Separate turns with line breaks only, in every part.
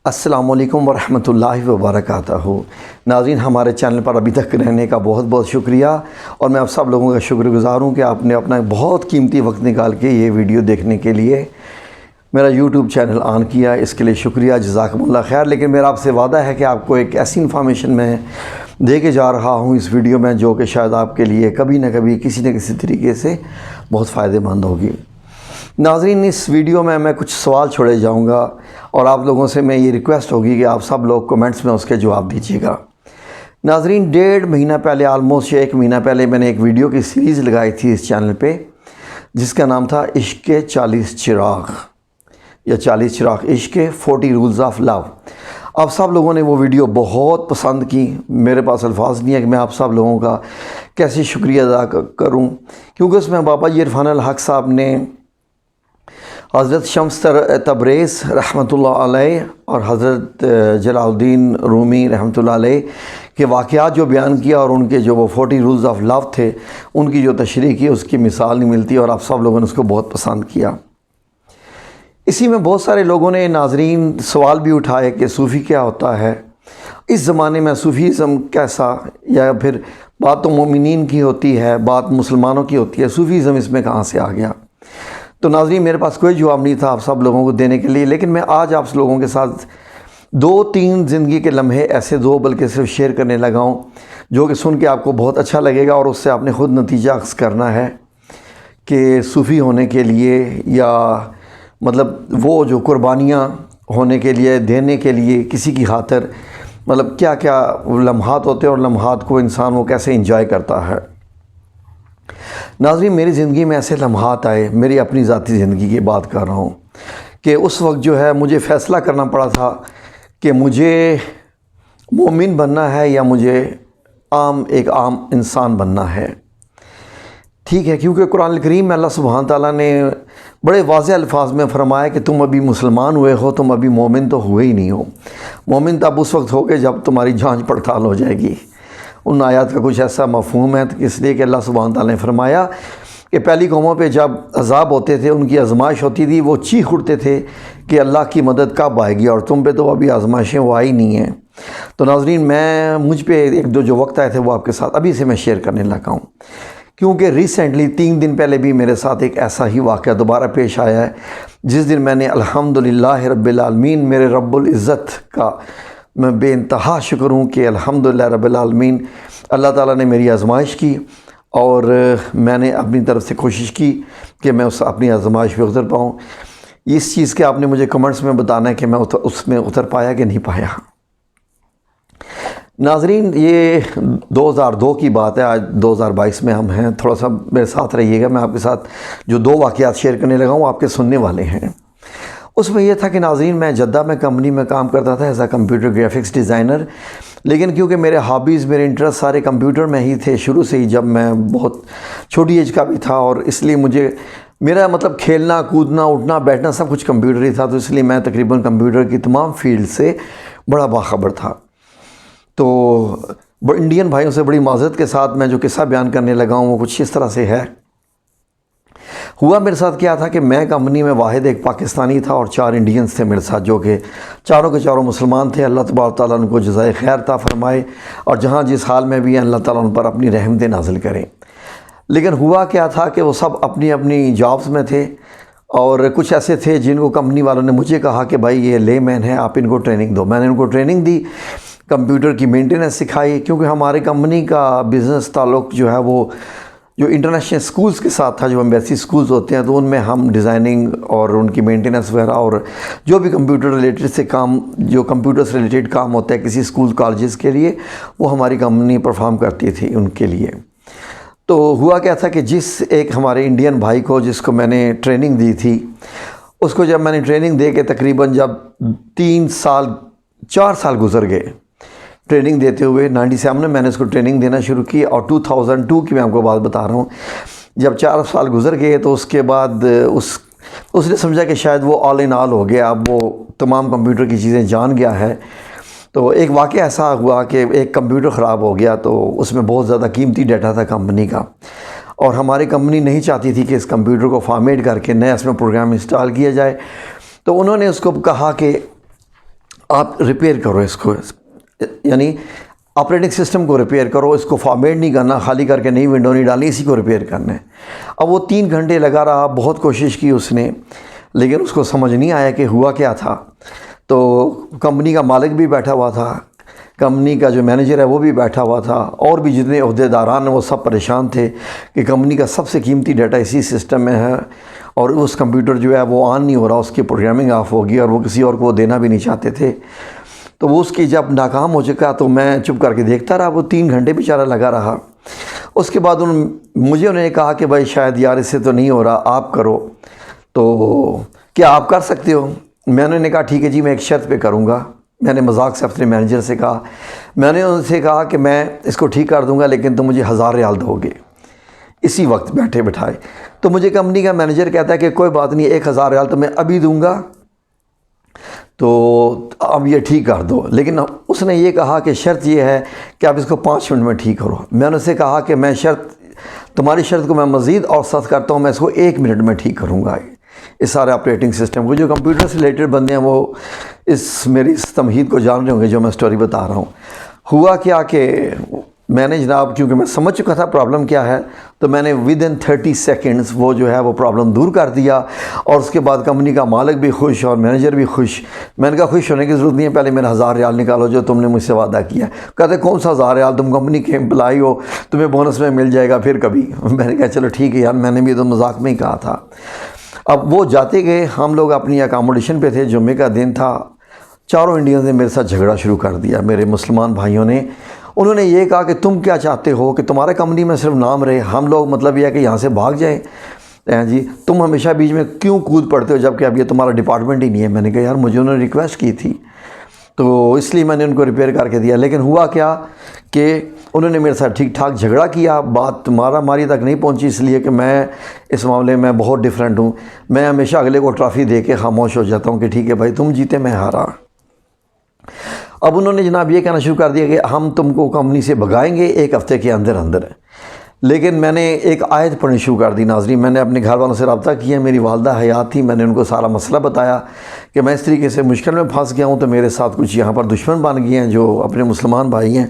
السلام علیکم ورحمۃ اللہ وبرکاتہ۔ ناظرین، ہمارے چینل پر ابھی تک رہنے کا بہت بہت شکریہ، اور میں آپ سب لوگوں کا شکر گزار ہوں کہ آپ نے اپنا بہت قیمتی وقت نکال کے یہ ویڈیو دیکھنے کے لیے میرا یوٹیوب چینل آن کیا۔ اس کے لیے شکریہ، جزاکم اللہ خیر۔ لیکن میرا آپ سے وعدہ ہے کہ آپ کو ایک ایسی انفارمیشن میں دے کے جا رہا ہوں اس ویڈیو میں جو کہ شاید آپ کے لیے کبھی نہ کبھی کسی نہ کسی طریقے سے بہت فائدہ مند ہوگی۔ ناظرین، اس ویڈیو میں کچھ سوال چھوڑے جاؤں گا، اور آپ لوگوں سے میں یہ ریکویسٹ ہوگی کہ آپ سب لوگ کمنٹس میں اس کے جواب دیجیے گا۔ ناظرین، 1.5 مہینہ پہلے، آلموسٹ 1 مہینہ پہلے میں نے ایک ویڈیو کی سیریز لگائی تھی اس چینل پہ، جس کا نام تھا عشق کے 40 چراغ، یا 40 چراغ عشق کے 40 رولز آف لو۔ آپ سب لوگوں نے وہ ویڈیو بہت پسند کی۔ میرے پاس الفاظ نہیں ہے کہ میں آپ سب لوگوں کا کیسے شکریہ ادا کروں، کیونکہ اس میں بابا جی عرفان الحق صاحب نے حضرت شمس تبریز رحمۃ اللہ علیہ اور حضرت جلال الدین رومی رحمۃ اللہ علیہ کے واقعات جو بیان کیا، اور ان کے جو وہ 40 رولز آف لو تھے، ان کی جو تشریح کی، اس کی مثال نہیں ملتی، اور آپ سب لوگوں نے اس کو بہت پسند کیا۔ اسی میں بہت سارے لوگوں نے، ناظرین، سوال بھی اٹھائے کہ صوفی کیا ہوتا ہے، اس زمانے میں صوفیزم کیسا، یا پھر بات تو مومنین کی ہوتی ہے، بات مسلمانوں کی ہوتی ہے، صوفیزم اس میں کہاں سے آ گیا؟ تو ناظرین، میرے پاس کوئی جواب نہیں تھا آپ سب لوگوں کو دینے کے لیے، لیکن میں آج آپ لوگوں کے ساتھ 2-3 زندگی کے لمحے، ایسے 2 بلکہ صرف شیئر کرنے لگا ہوں، جو کہ سن کے آپ کو بہت اچھا لگے گا، اور اس سے آپ نے خود نتیجہ اخذ کرنا ہے کہ صوفی ہونے کے لیے، یا مطلب وہ جو قربانیاں ہونے کے لیے، دینے کے لیے کسی کی خاطر، مطلب کیا کیا لمحات ہوتے ہیں، اور لمحات کو انسان وہ کیسے انجوائے کرتا ہے۔ ناظرین، میری زندگی میں ایسے لمحات آئے، میری اپنی ذاتی زندگی کی بات کر رہا ہوں، کہ اس وقت جو ہے مجھے فیصلہ کرنا پڑا تھا کہ مجھے مومن بننا ہے یا مجھے ایک عام انسان بننا ہے۔ ٹھیک ہے، کیونکہ قرآن الکریم میں اللہ سبحانہ تعالیٰ نے بڑے واضح الفاظ میں فرمایا کہ تم ابھی مسلمان ہوئے ہو، تم ابھی مومن تو ہوئے ہی نہیں ہو۔ مومن تب اس وقت ہوگے جب تمہاری جانچ پڑتال ہو جائے گی۔ ان آیات کا کچھ ایسا مفہوم ہے، اس لیے کہ اللہ سبحانہ تعالیٰ نے فرمایا کہ پہلی قوموں پہ جب عذاب ہوتے تھے، ان کی آزمائش ہوتی تھی، وہ چیخ اٹھتے تھے کہ اللہ کی مدد کب آئے گی، اور تم پہ تو ابھی آزمائشیں وہ آئی نہیں ہیں۔ تو ناظرین، مجھ پہ 1-2 جو وقت آئے تھے وہ آپ کے ساتھ ابھی سے میں شیئر کرنے لگا ہوں، کیونکہ ریسنٹلی 3 دن پہلے بھی میرے ساتھ ایک ایسا ہی واقعہ دوبارہ پیش آیا ہے، جس دن میں نے الحمدللہ رب العالمین، میرے رب العزت کا میں بے انتہا شکر ہوں کہ الحمدللہ رب العالمین، اللہ تعالیٰ نے میری آزمائش کی، اور میں نے اپنی طرف سے کوشش کی کہ میں اپنی آزمائش پہ اتر پاؤں۔ اس چیز کے آپ نے مجھے کمنٹس میں بتانا ہے کہ میں اس میں اتر پایا کہ نہیں پایا۔ ناظرین، یہ 2002 کی بات ہے، آج 2022 میں ہم ہیں۔ تھوڑا سا میرے ساتھ رہیے گا، میں آپ کے ساتھ جو 2 واقعات شیئر کرنے لگا ہوں آپ کے سننے والے ہیں۔ اس میں یہ تھا کہ ناظرین، میں جدہ میں کمپنی میں کام کرتا تھا as a computer graphics designer, لیکن کیونکہ میرے ہابیز، میرے انٹرسٹ سارے کمپیوٹر میں ہی تھے شروع سے ہی، جب میں بہت چھوٹی ایج کا بھی تھا، اور اس لیے مجھے میرا مطلب کھیلنا، کودنا، اٹھنا، بیٹھنا سب کچھ کمپیوٹر ہی تھا، تو اس لیے میں تقریباً کمپیوٹر کی تمام فیلڈ سے بڑا باخبر تھا۔ تو انڈین بھائیوں سے بڑی معذرت کے ساتھ میں جو قصہ بیان کرنے لگا ہوں وہ کچھ اس طرح سے ہے۔ ہوا میرے ساتھ کیا تھا کہ میں کمپنی میں واحد ایک پاکستانی تھا، اور 4 انڈینز تھے میرے ساتھ، جو کہ چاروں کے چاروں مسلمان تھے۔ اللہ تبارک تعالیٰ ان کو جزائے خیر عطا فرمائے، اور جہاں جس حال میں بھی ہیں اللہ تعالیٰ ان پر اپنی رحمتیں نازل کریں۔ لیکن ہوا کیا تھا کہ وہ سب اپنی اپنی جابز میں تھے، اور کچھ ایسے تھے جن کو کمپنی والوں نے مجھے کہا کہ بھائی یہ لے مین ہے، آپ ان کو ٹریننگ دو۔ میں نے ان کو ٹریننگ دی، کمپیوٹر کی مینٹیننس سکھائی، کیونکہ ہمارے کمپنی کا بزنس تعلق جو ہے وہ جو انٹرنیشنل سکولز کے ساتھ تھا، جو ایمبیسی سکولز ہوتے ہیں، تو ان میں ہم ڈیزائننگ اور ان کی مینٹیننس وغیرہ، اور جو بھی کمپیوٹر ریلیٹڈ سے کام، جو کمپیوٹر سے ریلیٹڈ کام ہوتا ہے کسی سکول کالجز کے لیے، وہ ہماری کمپنی پرفارم کرتی تھی ان کے لیے۔ تو ہوا کیا تھا کہ جس ایک ہمارے انڈین بھائی کو، جس کو میں نے ٹریننگ دی تھی، اس کو جب میں نے ٹریننگ دے کے تقریباً جب 4 سال گزر گئے ٹریننگ دیتے ہوئے، 97 میں نے اس کو ٹریننگ دینا شروع کی، اور 2002 کی میں آپ کو بات بتا رہا ہوں، جب 4 سال گزر گئے تو اس کے بعد اس نے سمجھا کہ شاید وہ آل ان آل ہو گیا، اب وہ تمام کمپیوٹر کی چیزیں جان گیا ہے۔ تو ایک واقعہ ایسا ہوا کہ ایک کمپیوٹر خراب ہو گیا، تو اس میں بہت زیادہ قیمتی ڈیٹا تھا کمپنی کا، اور ہماری کمپنی نہیں چاہتی تھی کہ اس کمپیوٹر کو فارمیٹ کر کے نیا اس میں پروگرام انسٹال کیا جائے۔ تو انہوں نے اس کو کہا کہ آپ ریپیئر کرو اس کو، یعنی آپریٹنگ سسٹم کو ریپیئر کرو، اس کو فارمیٹ نہیں کرنا، خالی کر کے نئی ونڈو نہیں ڈالنی، اسی کو ریپیئر کرنا ہے۔ اب وہ 3 گھنٹے لگا رہا، بہت کوشش کی اس نے، لیکن اس کو سمجھ نہیں آیا کہ ہوا کیا تھا۔ تو کمپنی کا مالک بھی بیٹھا ہوا تھا، کمپنی کا جو مینیجر ہے وہ بھی بیٹھا ہوا تھا، اور بھی جتنے عہدیداران ہیں وہ سب پریشان تھے کہ کمپنی کا سب سے قیمتی ڈیٹا اسی سسٹم میں ہے، اور اس کمپیوٹر جو ہے وہ آن نہیں ہو رہا، اس کی پروگرامنگ آف ہوگی، اور وہ کسی اور کو وہ دینا بھی نہیں چاہتے تھے۔ تو وہ اس کی جب ناکام ہو چکا تو میں چپ کر کے دیکھتا رہا، وہ 3 گھنٹے بیچارہ لگا رہا۔ اس کے بعد مجھے انہوں نے کہا کہ بھائی شاید یار اس سے تو نہیں ہو رہا، آپ کرو، تو کیا آپ کر سکتے ہو؟ میں نے کہا ٹھیک ہے جی، میں ایک شرط پہ کروں گا۔ میں نے مذاق سے اپنے مینیجر سے کہا، میں نے ان سے کہا کہ میں اس کو ٹھیک کر دوں گا، لیکن تم مجھے 1000 ریال دو گے اسی وقت بیٹھے بٹھائے۔ تو مجھے کمپنی کا مینیجر کہتا ہے کہ کوئی بات نہیں، 1000 ریال تو میں ابھی دوں گا، تو اب یہ ٹھیک کر دو۔ لیکن اس نے یہ کہا کہ شرط یہ ہے کہ آپ اس کو 5 منٹ میں ٹھیک کرو۔ میں نے اسے کہا کہ میں تمہاری شرط کو میں مزید اور سخت کرتا ہوں، میں اس کو 1 منٹ میں ٹھیک کروں گا۔ اس سارے آپریٹنگ سسٹم کو، جو کمپیوٹر سے ریلیٹڈ بندے ہیں وہ میری اس تمہید کو جان رہے ہوں گے جو میں سٹوری بتا رہا ہوں۔ ہوا کیا کہ میں نے جناب، کیونکہ میں سمجھ چکا تھا پرابلم کیا ہے، تو میں نے ودن 30 سیکنڈز وہ جو ہے وہ پرابلم دور کر دیا، اور اس کے بعد کمپنی کا مالک بھی خوش اور مینیجر بھی خوش۔ میں نے کہا خوش ہونے کی ضرورت نہیں ہے، پہلے میرا 1000 ریال نکالو جو تم نے مجھ سے وعدہ کیا۔ کہتے کون سا 1000 ریال، تم کمپنی کے امپلائی ہو، تمہیں بونس میں مل جائے گا پھر کبھی۔ میں نے کہا چلو ٹھیک ہے یار، میں نے بھی تو مذاق میں ہی کہا تھا۔ اب وہ جاتے گئے، ہم لوگ اپنی اکاموڈیشن پہ تھے، جمعے کا دن تھا۔ چاروں انڈینز نے میرے ساتھ جھگڑا شروع کر دیا، میرے مسلمان بھائیوں نے۔ انہوں نے یہ کہا کہ تم کیا چاہتے ہو کہ تمہارے کمپنی میں صرف نام رہے، ہم لوگ مطلب یہ ہے کہ یہاں سے بھاگ جائیں جی، تم ہمیشہ بیچ میں کیوں کود پڑتے ہو جب کہ اب یہ تمہارا ڈپارٹمنٹ ہی نہیں ہے۔ میں نے کہا یار مجھے انہوں نے ریکویسٹ کی تھی، تو اس لیے میں نے ان کو ریپیئر کر کے دیا۔ لیکن ہوا کیا کہ انہوں نے میرے ساتھ ٹھیک ٹھاک جھگڑا کیا، بات مارا ماری تک نہیں پہنچی، اس لیے کہ میں اس معاملے میں بہت ڈیفرنٹ ہوں۔ میں ہمیشہ اگلے کو ٹرافی دے کے خاموش ہو جاتا ہوں کہ ٹھیک ہے بھائی تم جیتے میں ہارا۔ اب انہوں نے جناب یہ کہنا شروع کر دیا کہ ہم تم کو کمپنی سے بھگائیں گے 1 ہفتے کے اندر اندر۔ لیکن میں نے ایک آیت پڑھنی شروع کر دی ناظرین۔ میں نے اپنے گھر والوں سے رابطہ کیا، میری والدہ حیات تھی، میں نے ان کو سارا مسئلہ بتایا کہ میں اس طریقے سے مشکل میں پھنس گیا ہوں، تو میرے ساتھ کچھ یہاں پر دشمن بن گئے ہیں جو اپنے مسلمان بھائی ہیں،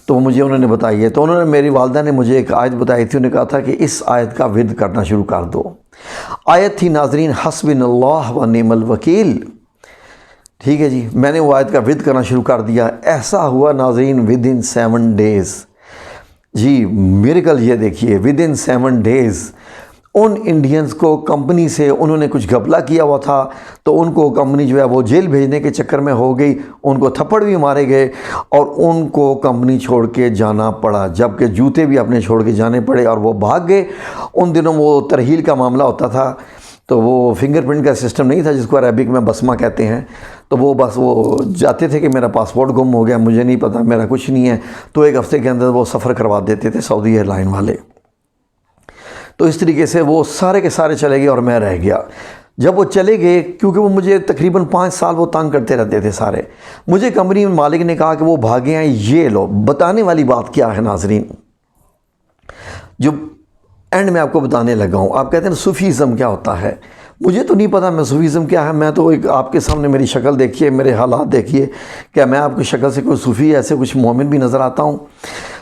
تو مجھے انہوں نے بتائی ہے۔ تو انہوں نے، میری والدہ نے مجھے ایک آیت بتائی تھی، انہوں نے کہا تھا کہ اس آیت کا ورد کرنا شروع کر دو۔ آیت تھی ناظرین حسبنا اللہ و نعم الوکیل۔ ٹھیک ہے جی، میں نے وہ آیت کا ورد کرنا شروع کر دیا۔ ایسا ہوا ناظرین ودن 7 ڈیز، جی میریکل یہ دیکھیے، ودن 7 ڈیز ان انڈینز کو کمپنی سے انہوں نے کچھ گھپلا کیا ہوا تھا، تو ان کو کمپنی جو ہے وہ جیل بھیجنے کے چکر میں ہو گئی، ان کو تھپڑ بھی مارے گئے اور ان کو کمپنی چھوڑ کے جانا پڑا، جبکہ جوتے بھی اپنے چھوڑ کے جانے پڑے اور وہ بھاگ گئے۔ ان دنوں وہ ترحیل کا معاملہ ہوتا تھا، تو وہ فنگر پرنٹ کا سسٹم نہیں تھا جس کو عربک میں بسمہ کہتے ہیں، تو وہ بس وہ جاتے تھے کہ میرا پاسپورٹ گم ہو گیا، مجھے نہیں پتہ، میرا کچھ نہیں ہے، تو 1 ہفتے کے اندر وہ سفر کروا دیتے تھے سعودی ایئر لائن والے۔ تو اس طریقے سے وہ سارے کے سارے چلے گئے اور میں رہ گیا۔ جب وہ چلے گئے، کیونکہ وہ مجھے تقریباً 5 سال وہ تنگ کرتے رہتے تھے سارے، مجھے کمپنی میں مالک نے کہا کہ وہ بھاگے ہیں یہ لو۔ بتانے والی بات کیا ہے ناظرین، جو اینڈ میں آپ کو بتانے لگا ہوں، آپ کہتے ہیں صوفیزم کیا ہوتا ہے، مجھے تو نہیں پتا میں صوفیزم کیا ہے، میں تو ایک آپ کے سامنے میری شکل دیکھیے، میرے حالات دیکھیے، کیا میں آپ کی شکل سے کوئی صوفی ایسے کچھ مومن بھی نظر آتا ہوں؟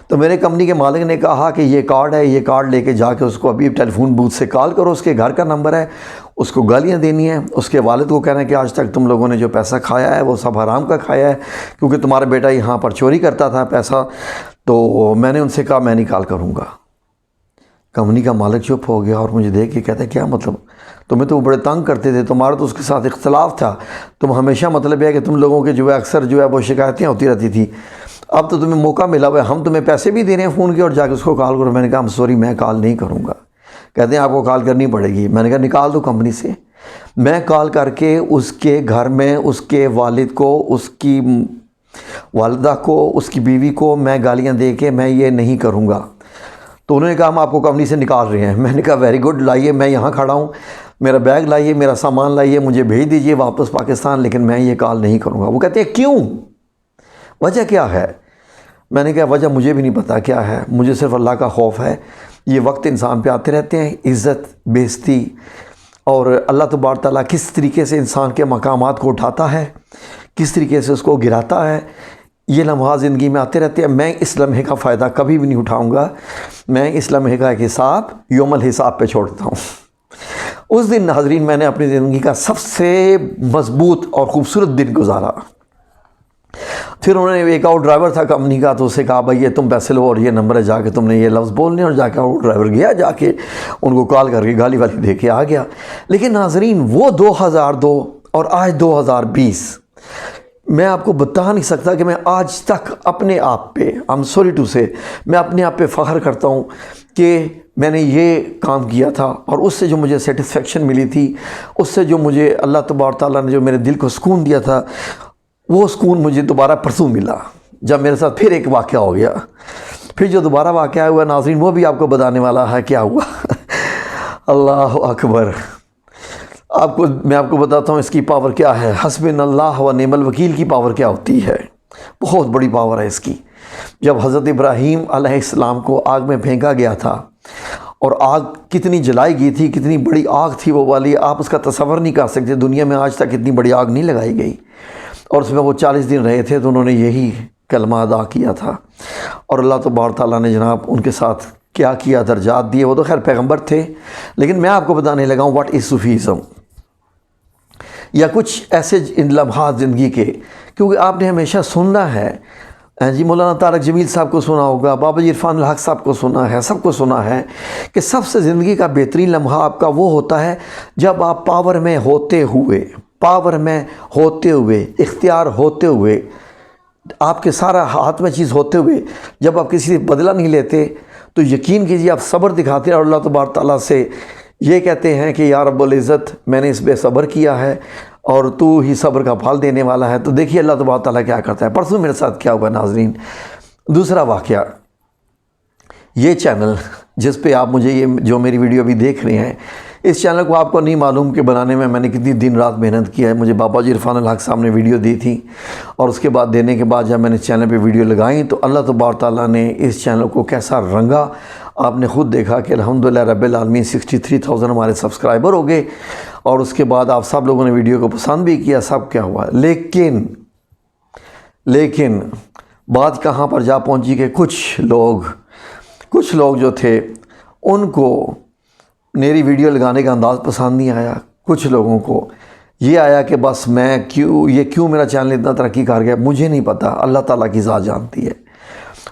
تو میرے کمپنی کے مالک نے کہا کہ یہ کارڈ ہے، یہ کارڈ لے کے جا کے اس کو ابھی ٹیلی فون بوتھ سے کال کرو، اس کے گھر کا نمبر ہے، اس کو گالیاں دینی ہیں، اس کے والد کو کہنا ہے کہ آج تک تم لوگوں نے جو پیسہ کھایا ہے وہ سب حرام کا کھایا ہے، کیونکہ تمہارا بیٹا یہاں پر چوری کرتا تھا پیسہ۔ تو میں نے ان سے کہا میں نہیں کال کروں گا۔ کمپنی کا مالک چپ ہو گیا اور مجھے دیکھ کے کہتا ہے کیا مطلب، تمہیں تو وہ بڑے تنگ کرتے تھے، تمہارا تو اس کے ساتھ اختلاف تھا، تم ہمیشہ مطلب ہے کہ تم لوگوں کے جو ہے اکثر جو ہے وہ شکایتیں ہوتی رہتی تھی، اب تو تمہیں موقع ملا ہوا ہے، ہم تمہیں پیسے بھی دے رہے ہیں فون کے اور جا کے اس کو کال کرو۔ میں نے کہا سوری میں کال نہیں کروں گا۔ کہتے ہیں آپ کو کال کرنی پڑے گی۔ میں نے کہا نکال دو کمپنی سے۔ میں کال کر کے اس کے گھر میں اس کے والد کو، اس کی والدہ کو، اس کی بیوی کو میں گالیاں دے کے میں یہ نہیں کروں گا۔ تو انہوں نے کہا ہم آپ کو کمپنی سے نکال رہے ہیں۔ میں نے کہا ویری گڈ، لائیے، میں یہاں کھڑا ہوں، میرا بیگ لائیے، میرا سامان لائیے، مجھے بھیج دیجئے واپس پاکستان، لیکن میں یہ کال نہیں کروں گا۔ وہ کہتے ہیں کیوں، وجہ کیا ہے؟ میں نے کہا وجہ مجھے بھی نہیں پتا کیا ہے، مجھے صرف اللہ کا خوف ہے۔ یہ وقت انسان پہ آتے رہتے ہیں، عزت، بےزتی، اور اللہ تبارک تعالیٰ کس طریقے سے انسان کے مقامات کو اٹھاتا ہے، کس طریقے سے اس کو گراتا ہے، یہ لمحات زندگی میں آتے رہتے ہیں۔ میں اس لمحے کا فائدہ کبھی بھی نہیں اٹھاؤں گا، میں اس لمحے کا ایک حساب یوم الحساب پہ چھوڑتا ہوں۔ اس دن ناظرین میں نے اپنی زندگی کا سب سے مضبوط اور خوبصورت دن گزارا۔ پھر انہوں نے ایک اور ڈرائیور تھا کمپنی کا، تو اسے کہا بھائی یہ تم پیسے لو اور یہ نمبر ہے، جا کے تم نے یہ لفظ بولنے، اور جا کے وہ ڈرائیور گیا، جا کے ان کو کال کر کے گالی والی دے کے آ گیا۔ لیکن ناظرین وہ 2002 اور آج 2020 میں آپ کو بتا نہیں سکتا کہ میں آج تک اپنے آپ پہ سوری ٹو سے میں اپنے آپ پہ فخر کرتا ہوں کہ میں نے یہ کام کیا تھا، اور اس سے جو مجھے سیٹسفیکشن ملی تھی، اس سے جو مجھے اللہ تبارک تعالیٰ نے جو میرے دل کو سکون دیا تھا، وہ سکون مجھے دوبارہ پرسوں ملا جب میرے ساتھ پھر ایک واقعہ ہو گیا۔ پھر جو دوبارہ واقعہ ہوا ناظرین وہ بھی آپ کو بتانے والا ہے کیا ہوا۔ اللہ اکبر، میں آپ کو بتاتا ہوں اس کی پاور کیا ہے۔ حسبنا اللہ و نعم الوکیل کی پاور کیا ہوتی ہے، بہت بڑی پاور ہے اس کی۔ جب حضرت ابراہیم علیہ السلام کو آگ میں پھینکا گیا تھا، اور آگ کتنی جلائی گئی تھی، کتنی بڑی آگ تھی وہ والی، آپ اس کا تصور نہیں کر سکتے، دنیا میں آج تک اتنی بڑی آگ نہیں لگائی گئی۔ اور اس میں وہ 40 دن رہے تھے، تو انہوں نے یہی کلمہ ادا کیا تھا، اور اللہ تبارک تعالیٰ نے جناب ان کے ساتھ کیا کیا، درجات دیے۔ وہ تو خیر پیغمبر تھے، لیکن میں آپ کو بتانے لگا ہوں واٹ از صوفیزم، یا کچھ ایسے لمحات زندگی کے، کیونکہ آپ نے ہمیشہ سننا ہے جی، مولانا طارق جمیل صاحب کو سنا ہوگا، بابا جی عرفان الحق صاحب کو سنا ہے، سب کو سنا ہے کہ سب سے زندگی کا بہترین لمحہ آپ کا وہ ہوتا ہے جب آپ پاور میں ہوتے ہوئے اختیار ہوتے ہوئے، آپ کے سارا ہاتھ میں چیز ہوتے ہوئے، جب آپ کسی سے بدلہ نہیں لیتے، تو یقین کیجیے آپ صبر دکھاتے ہیں، اور اللہ تبارک تعالیٰ سے یہ کہتے ہیں کہ یا رب العزت میں نے اس پہ صبر کیا ہے، اور تو ہی صبر کا پھل دینے والا ہے۔ تو دیکھیے اللہ تبارک تعالیٰ کیا کرتا ہے۔ پرسوں میرے ساتھ کیا ہوا ناظرین، دوسرا واقعہ، یہ چینل جس پہ آپ مجھے یہ جو میری ویڈیو ابھی دیکھ رہے ہیں، اس چینل کو آپ کو نہیں معلوم کہ بنانے میں نے کتنی دن رات محنت کیا ہے۔ مجھے بابا جی عرفان الحق صاحب نے ویڈیو دی تھی، اور اس کے بعد دینے کے بعد جب میں نے اس چینل پہ ویڈیو لگائیں تو اللہ تبارک تعالیٰ نے اس چینل کو کیسا رنگا، آپ نے خود دیکھا کہ الحمدللہ رب العالمین 63,000 ہمارے سبسکرائبر ہو گئے، اور اس کے بعد آپ سب لوگوں نے ویڈیو کو پسند بھی کیا، سب کیا ہوا۔ لیکن بات کہاں پر جا پہنچی کہ کچھ لوگ جو تھے ان کو میری ویڈیو لگانے کا انداز پسند نہیں آیا، کچھ لوگوں کو یہ آیا کہ بس کیوں میرا چینل اتنا ترقی کر گیا، مجھے نہیں پتہ، اللہ تعالیٰ کی ذات جانتی ہے۔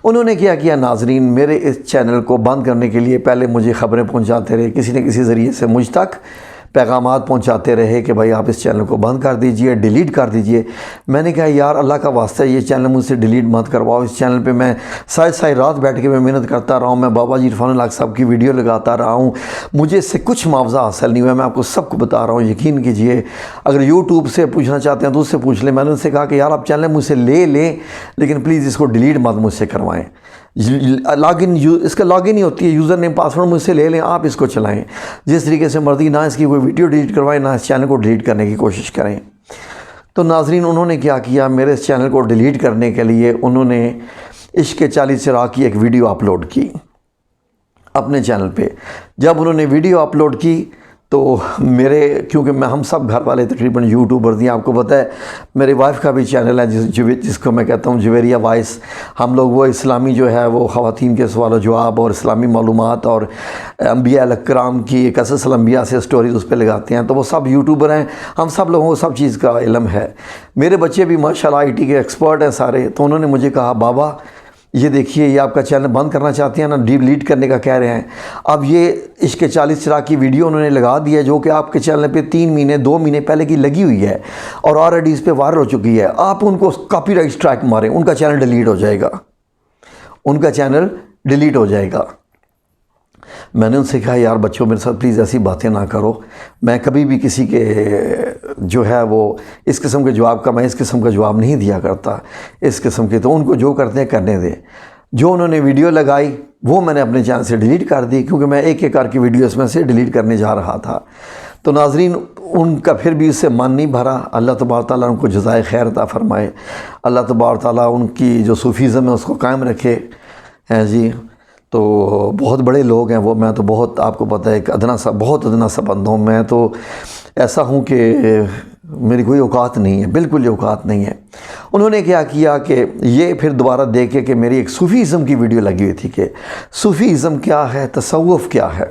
انہوں نے کیا ناظرین، میرے اس چینل کو بند کرنے کے لیے پہلے مجھے خبریں پہنچاتے رہے، کسی نہ کسی ذریعے سے مجھ تک پیغامات پہنچاتے رہے کہ بھائی آپ اس چینل کو بند کر دیجئے، ڈیلیٹ کر دیجئے۔ میں نے کہا یار اللہ کا واسطہ یہ چینل مجھ سے ڈیلیٹ مت کرواؤ، اس چینل پہ میں ساری رات بیٹھ کے میں محنت کرتا رہا ہوں، میں بابا جی عرفان الحق صاحب کی ویڈیو لگاتا رہا ہوں، مجھے اس سے کچھ معاوضہ حاصل نہیں ہوا، میں آپ کو سب کو بتا رہا ہوں، یقین کیجئے۔ اگر یوٹیوب سے پوچھنا چاہتے ہیں تو اس سے پوچھ لیں، میں نے ان سے کہا کہ یار آپ چینل مجھ سے لے لیں، لیکن پلیز اس کو ڈیلیٹ مت مجھ سے کروائیں، اس کا لاگ ان ہی ہوتی ہے، یوزر نیم پاسورڈ مجھ سے لے لیں، آپ اس کو چلائیں جس طریقے سے مرضی، نہ اس کی کوئی ویڈیو ڈیلیٹ کروائیں، نہ اس چینل کو ڈیلیٹ کرنے کی کوشش کریں۔ تو ناظرین انہوں نے کیا میرے اس چینل کو ڈیلیٹ کرنے کے لیے انہوں نے عشق 40 چراغ کی ایک ویڈیو اپلوڈ کی اپنے چینل پہ۔ جب انہوں نے ویڈیو اپلوڈ کی تو کیونکہ ہم سب گھر والے تقریباً یوٹیوبرز ہیں، آپ کو پتہ ہے میری وائف کا بھی چینل ہے جس کو میں کہتا ہوں جویریہ وائس۔ ہم لوگ وہ اسلامی جو ہے وہ خواتین کے سوال و جواب اور اسلامی معلومات اور انبیاء اکرام کی قصص الانبیاء سے سٹوریز اس پہ لگاتے ہیں، تو وہ سب یوٹیوبر ہیں، ہم سب لوگوں کو سب چیز کا علم ہے۔ میرے بچے بھی ماشاءاللہ IT کے ایکسپرٹ ہیں سارے، تو انہوں نے مجھے کہا بابا یہ دیکھیے یہ آپ کا چینل بند کرنا چاہتے ہیں نا، ڈیلیٹ کرنے کا کہہ رہے ہیں۔ اب یہ عشق 40 چراغ کی ویڈیو انہوں نے لگا دی ہے جو کہ آپ کے چینل پہ 2 مہینے پہلے کی لگی ہوئی ہے، اور آلریڈی اس پہ وائرل ہو چکی ہے۔ آپ ان کو کاپی رائٹ اسٹرائک ماریں، ان کا چینل ڈیلیٹ ہو جائے گا، میں نے ان سے کہا یار بچوں میرے ساتھ پلیز ایسی باتیں نہ کرو، میں کبھی بھی کسی کے جو ہے وہ اس قسم کے جواب کا میں اس قسم کا جواب نہیں دیا کرتا، اس قسم کے، تو ان کو جو کرتے ہیں کرنے دیں۔ جو انہوں نے ویڈیو لگائی وہ میں نے اپنے چینل سے ڈیلیٹ کر دی، کیونکہ میں ایک کر کی ویڈیوز میں سے ڈیلیٹ کرنے جا رہا تھا۔ تو ناظرین ان کا پھر بھی اس سے من نہیں بھرا، اللہ تبارک تعالیٰ ان کو جزائے خیر عطا فرمائے، اللہ تبارک تعالیٰ ان کی جو صوفیزم ہے اس کو قائم رکھے ہیں جی۔ تو بہت بڑے لوگ ہیں وہ، میں تو بہت آپ کو پتہ ہے ایک بہت ادنا سا بندہ ہوں، میں تو ایسا ہوں کہ میری کوئی اوقات نہیں ہے، بالکل یہ اوقات نہیں ہے۔ انہوں نے کیا کیا کہ یہ پھر دوبارہ دیکھے کہ میری ایک صوفیزم کی ویڈیو لگی ہوئی تھی کہ صوفیزم کیا ہے، تصوف کیا ہے۔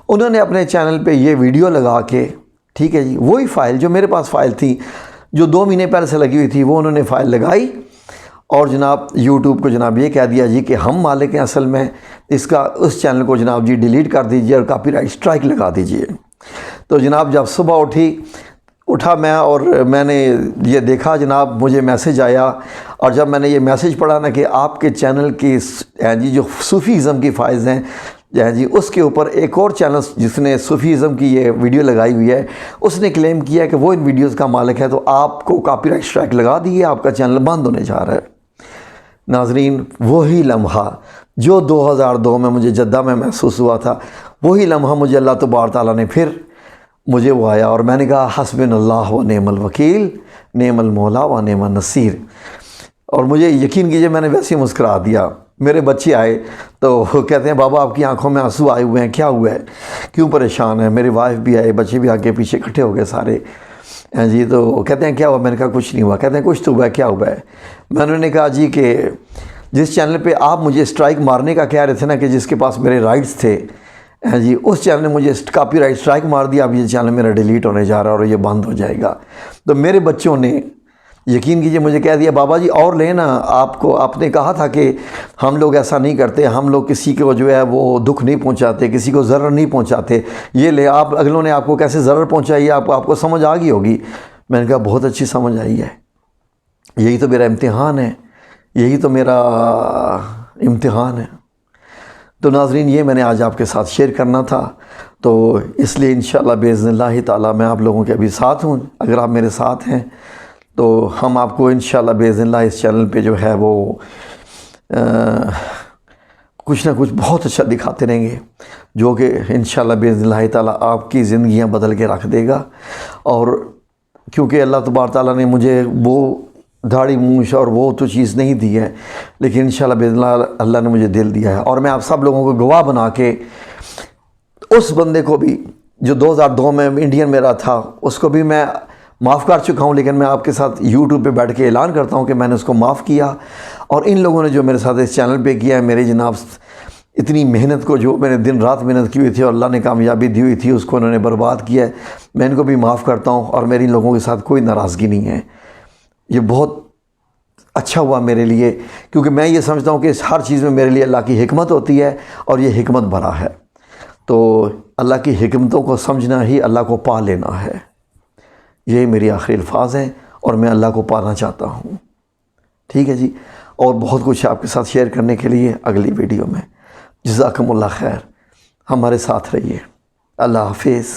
انہوں نے اپنے چینل پہ یہ ویڈیو لگا کے، ٹھیک ہے جی، وہی فائل جو میرے پاس فائل تھی جو 2 مہینے پہلے سے لگی ہوئی تھی، وہ انہوں نے فائل لگائی اور جناب یوٹیوب کو جناب یہ کہہ دیا جی کہ ہم مالک ہیں اصل میں اس چینل کو جناب جی ڈیلیٹ کر دیجئے اور کاپی رائٹ اسٹرائک لگا دیجئے۔ تو جناب جب صبح اٹھا میں اور میں نے یہ دیکھا جناب، مجھے میسج آیا، اور جب میں نے یہ میسج پڑھا نا کہ آپ کے چینل کی جی جو صوفیزم کی فائلز ہیں جی، اس کے اوپر ایک اور چینل جس نے صوفیزم کی یہ ویڈیو لگائی ہوئی ہے، اس نے کلیم کیا کہ وہ ان ویڈیوز کا مالک ہے، تو آپ کو کاپی رائٹ اسٹرائک لگا دیے، آپ کا چینل بند ہونے جا رہا ہے۔ ناظرین، وہی لمحہ جو 2002 میں مجھے جدہ میں محسوس ہوا تھا، وہی لمحہ مجھے اللہ تبارک تعالیٰ نے پھر مجھے وہ آیا، اور میں نے کہا حسبنا اللہ و نعم الوکیل، نعم المولا و نعم النصیر۔ اور مجھے یقین کیجئے میں نے ویسے ہی مسکرا دیا۔ میرے بچے آئے تو کہتے ہیں بابا آپ کی آنکھوں میں آنسو آئے ہوئے ہیں، کیا ہوا ہے، کیوں پریشان ہیں؟ میری وائف بھی آئے، بچے بھی آگے پیچھے اکٹھے ہو گئے سارے جی، تو کہتے ہیں کیا ہوا؟ میں نے کہا کچھ نہیں ہوا۔ کہتے ہیں کچھ تو ہوا ہے، کیا ہوا ہے؟ میں نے کہا جی کہ جس چینل پہ آپ مجھے اسٹرائک مارنے کا کہہ رہے تھے نا، کہ جس کے پاس میرے رائٹس تھے جی، اس چینل نے مجھے کاپی رائٹ اسٹرائک مار دیا، اب یہ چینل میرا ڈیلیٹ ہونے جا رہا ہے اور یہ بند ہو جائے گا۔ تو میرے بچوں نے یقین کیجئے مجھے کہہ دیا بابا جی اور لینا، آپ نے کہا تھا کہ ہم لوگ ایسا نہیں کرتے، ہم لوگ کسی کو جو ہے وہ دکھ نہیں پہنچاتے، کسی کو ضرر نہیں پہنچاتے، یہ لے آپ اگلوں نے آپ کو کیسے ضرر پہنچائی ہے، آپ کو سمجھ آ گئی ہوگی۔ میں نے کہا بہت اچھی سمجھ آئی ہے، یہی تو میرا امتحان ہے، یہی تو میرا امتحان ہے۔ تو ناظرین، یہ میں نے آج آپ کے ساتھ شیئر کرنا تھا، تو اس لیے انشاءاللہ باذن اللہ تعالیٰ میں آپ لوگوں کے ابھی ساتھ ہوں۔ اگر آپ میرے ساتھ ہیں تو ہم آپ کو انشاءاللہ باذن اللہ اس چینل پہ جو ہے وہ کچھ نہ کچھ بہت اچھا دکھاتے رہیں گے، جو کہ انشاءاللہ باذن اللہ تعالیٰ آپ کی زندگیاں بدل کے رکھ دے گا۔ اور کیونکہ اللہ تبارک تعالیٰ نے مجھے وہ داڑھی مونچھ اور وہ تو چیز نہیں دی ہے، لیکن انشاءاللہ باذن اللہ اللہ نے مجھے دل دیا ہے، اور میں آپ سب لوگوں کو گواہ بنا کے اس بندے کو بھی جو 2002 میں انڈین میرا تھا، اس کو بھی میں معاف کر چکا ہوں، لیکن میں آپ کے ساتھ یوٹیوب پہ بیٹھ کے اعلان کرتا ہوں کہ میں نے اس کو معاف کیا، اور ان لوگوں نے جو میرے ساتھ اس چینل پہ کیا ہے، میرے جناب اتنی محنت کو جو میں نے دن رات محنت کی ہوئی تھی اور اللہ نے کامیابی دی ہوئی تھی، اس کو انہوں نے برباد کیا ہے، میں ان کو بھی معاف کرتا ہوں، اور میری ان لوگوں کے ساتھ کوئی ناراضگی نہیں ہے۔ یہ بہت اچھا ہوا میرے لیے، کیونکہ میں یہ سمجھتا ہوں کہ اس ہر چیز میں میرے لیے اللہ کی حکمت ہوتی ہے، اور یہ حکمت بھرا ہے، تو اللہ کی حکمتوں کو سمجھنا ہی اللہ کو پا لینا ہے۔ یہ میری آخری الفاظ ہیں، اور میں اللہ کو پانا چاہتا ہوں، ٹھیک ہے جی۔ اور بہت کچھ آپ کے ساتھ شیئر کرنے کے لیے اگلی ویڈیو میں۔ جزاکم اللہ خیر، ہمارے ساتھ رہیے، اللہ حافظ۔